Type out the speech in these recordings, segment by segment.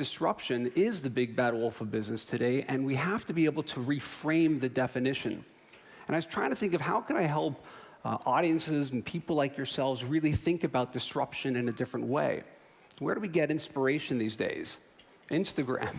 disruption is the big bad wolf of business today, and we have to be able to reframe the definition. And I was trying to think of how can I help audiences and people like yourselves really think about disruption in a different way. Where do we get inspiration these days? Instagram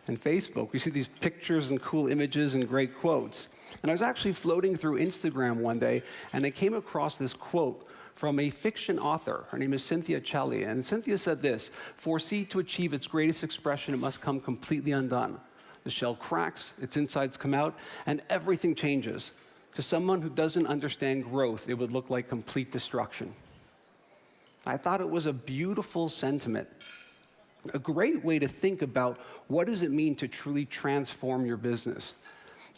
and Facebook. We see these pictures and cool images and great quotes. And I was actually floating through Instagram one day, and I came across this quote from a fiction author. Her name is Cynthia Celli, and Cynthia said this: "For a seed to achieve its greatest expression, it must come completely undone. The shell cracks, its insides come out, and everything changes. To someone who doesn't understand growth, it would look like complete destruction." I thought it was a beautiful sentiment, a great way to think about what does it mean to truly transform your business.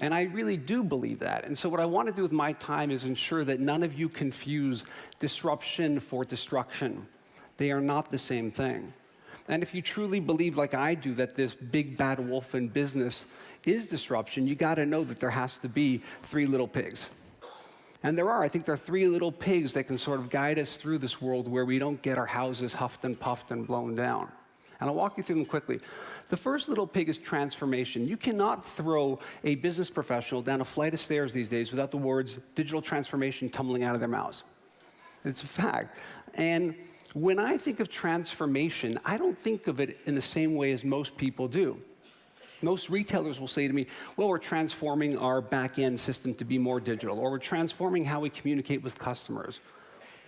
And I really do believe that. And so what I want to do with my time is ensure that none of you confuse disruption for destruction. They are not the same thing. And if you truly believe, like I do, that this big bad wolf in business is disruption, you got to know that there has to be three little pigs. And there are. I think there are three little pigs that can sort of guide us through this world where we don't get our houses huffed and puffed and blown down. And I'll walk you through them quickly. The first little pig is transformation. You cannot throw a business professional down a flight of stairs these days without the words digital transformation tumbling out of their mouths. It's a fact. And when I think of transformation, I don't think of it in the same way as most people do. Most retailers will say to me, well, we're transforming our back-end system to be more digital, or we're transforming how we communicate with customers.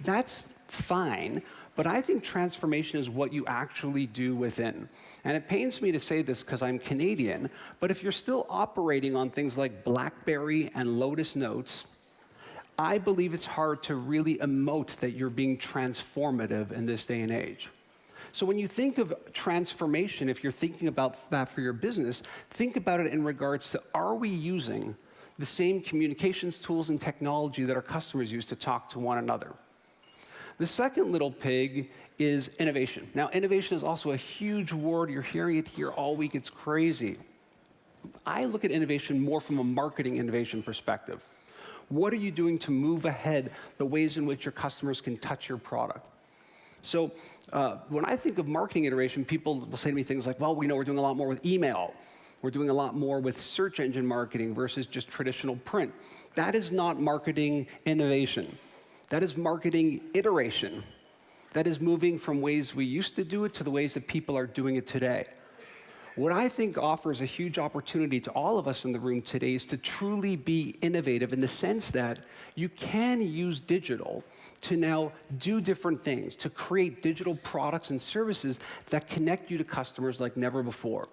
That's fine, but I think transformation is what you actually do within. And it pains me to say this because I'm Canadian, but if you're still operating on things like BlackBerry and Lotus Notes, I believe it's hard to really emote that you're being transformative in this day and age. So when you think of transformation, if you're thinking about that for your business, think about it in regards to, are we using the same communications tools and technology that our customers use to talk to one another? The second little pig is innovation. Now, innovation is also a huge word. You're hearing it here all week. It's crazy. I look at innovation more from a marketing innovation perspective. What are you doing to move ahead the ways in which your customers can touch your product? So when I think of marketing iteration, people will say to me things like, well, we know we're doing a lot more with email. We're doing a lot more with search engine marketing versus just traditional print. That is not marketing innovation. That is marketing iteration. That is moving from ways we used to do it to the ways that people are doing it today. What I think offers a huge opportunity to all of us in the room today is to truly be innovative in the sense that you can use digital to now do different things, to create digital products and services that connect you to customers like never before.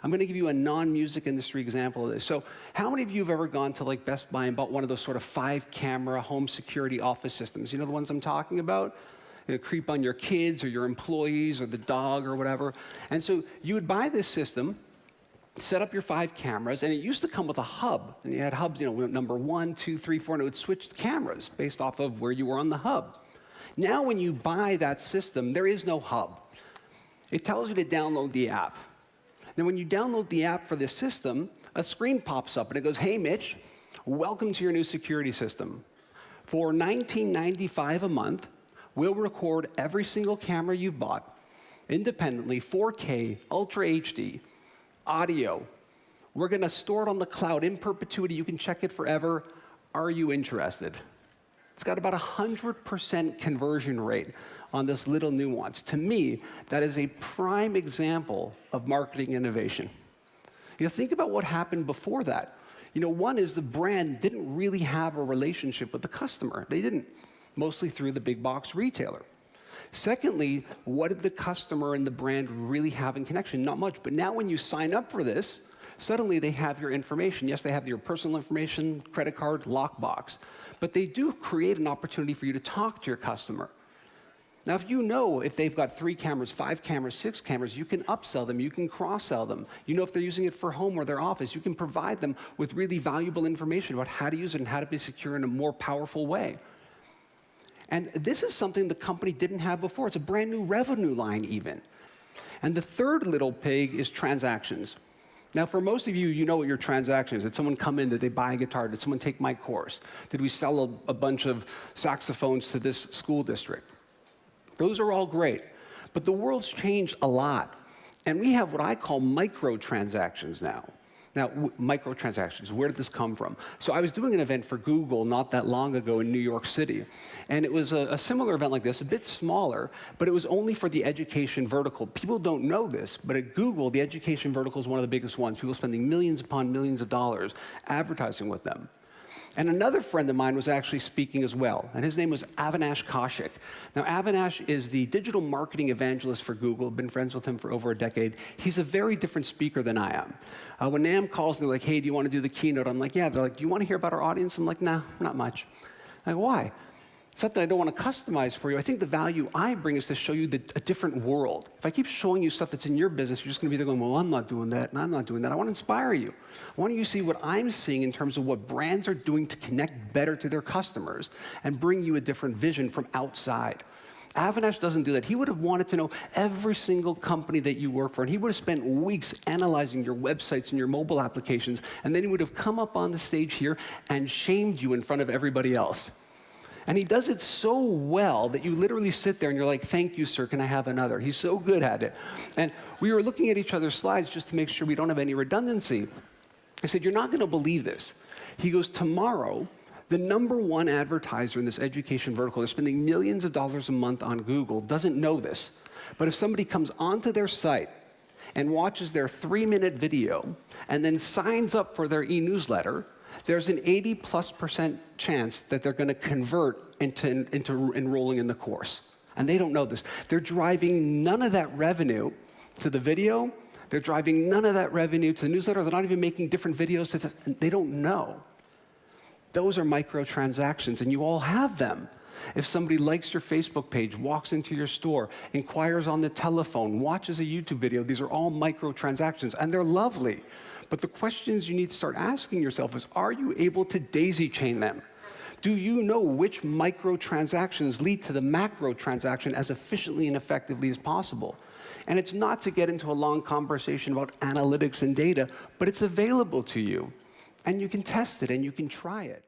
I'm going to give you a non-music industry example of this. So how many of you have ever gone to like Best Buy and bought one of those sort of 5-camera home security office systems? You know the ones I'm talking about? You know, creep on your kids or your employees or the dog or whatever. And so you would buy this system, set up your 5 cameras, and it used to come with a hub. And you had hubs, you know, number 1, 2, 3, 4, and it would switch cameras based off of where you were on the hub. Now when you buy that system, there is no hub. It tells you to download the app. Then when you download the app for this system, a screen pops up and it goes, hey, Mitch, welcome to your new security system. For $19.95 a month, we'll record every single camera you've bought independently, 4K, Ultra HD, audio. We're going to store it on the cloud in perpetuity. You can check it forever. Are you interested? It's got about 100% conversion rate on this little nuance. To me, that is a prime example of marketing innovation. You know, think about what happened before that. You know, one is the brand didn't really have a relationship with the customer. They didn't, mostly through the big box retailer. Secondly, what did the customer and the brand really have in connection? Not much. But now when you sign up for this, suddenly they have your information. Yes, they have your personal information, credit card, lockbox. But they do create an opportunity for you to talk to your customer. Now, if you know if they've got 3 cameras, 5 cameras, 6 cameras, you can upsell them, you can cross-sell them. You know if they're using it for home or their office, you can provide them with really valuable information about how to use it and how to be secure in a more powerful way. And this is something the company didn't have before. It's a brand new revenue line even. And the third little pig is transactions. Now, for most of you, you know what your transaction is. Did someone come in? Did they buy a guitar? Did someone take my course? Did we sell a bunch of saxophones to this school district? Those are all great. But the world's changed a lot. And we have what I call microtransactions now. Now, microtransactions, where did this come from? So I was doing an event for Google not that long ago in New York City. And it was a similar event like this, a bit smaller, but it was only for the education vertical. People don't know this, but at Google, the education vertical is one of the biggest ones. People spending millions upon millions of dollars advertising with them. And another friend of mine was actually speaking as well, and his name was Avinash Kaushik. Now, Avinash is the digital marketing evangelist for Google. I've been friends with him for over a decade. He's a very different speaker than I am. When NAM calls and they're like, hey, do you want to do the keynote? I'm like, yeah. They're like, do you want to hear about our audience? I'm like, nah, not much. I'm like, why? It's not that I don't want to customize for you. I think the value I bring is to show you a different world. If I keep showing you stuff that's in your business, you're just going to be there going, well, I'm not doing that, and I'm not doing that. I want to inspire you. I want you to see what I'm seeing in terms of what brands are doing to connect better to their customers and bring you a different vision from outside. Avinash doesn't do that. He would have wanted to know every single company that you work for, and he would have spent weeks analyzing your websites and your mobile applications, and then he would have come up on the stage here and shamed you in front of everybody else. And he does it so well that you literally sit there and you're like, thank you, sir, can I have another? He's so good at it. And we were looking at each other's slides just to make sure we don't have any redundancy. I said, you're not going to believe this. He goes, tomorrow, the #1 advertiser in this education vertical, they're spending millions of dollars a month on Google, doesn't know this. But if somebody comes onto their site and watches their 3-minute video and then signs up for their e-newsletter, there's an 80+% chance that they're going to convert into enrolling in the course. And they don't know this. They're driving none of that revenue to the video. They're driving none of that revenue to the newsletter. They're not even making different videos. They don't know. Those are microtransactions, and you all have them. If somebody likes your Facebook page, walks into your store, inquires on the telephone, watches a YouTube video, these are all microtransactions, and they're lovely. But the questions you need to start asking yourself is, are you able to daisy chain them? Do you know which microtransactions lead to the macro transaction as efficiently and effectively as possible? And it's not to get into a long conversation about analytics and data, but it's available to you. And you can test it and you can try it.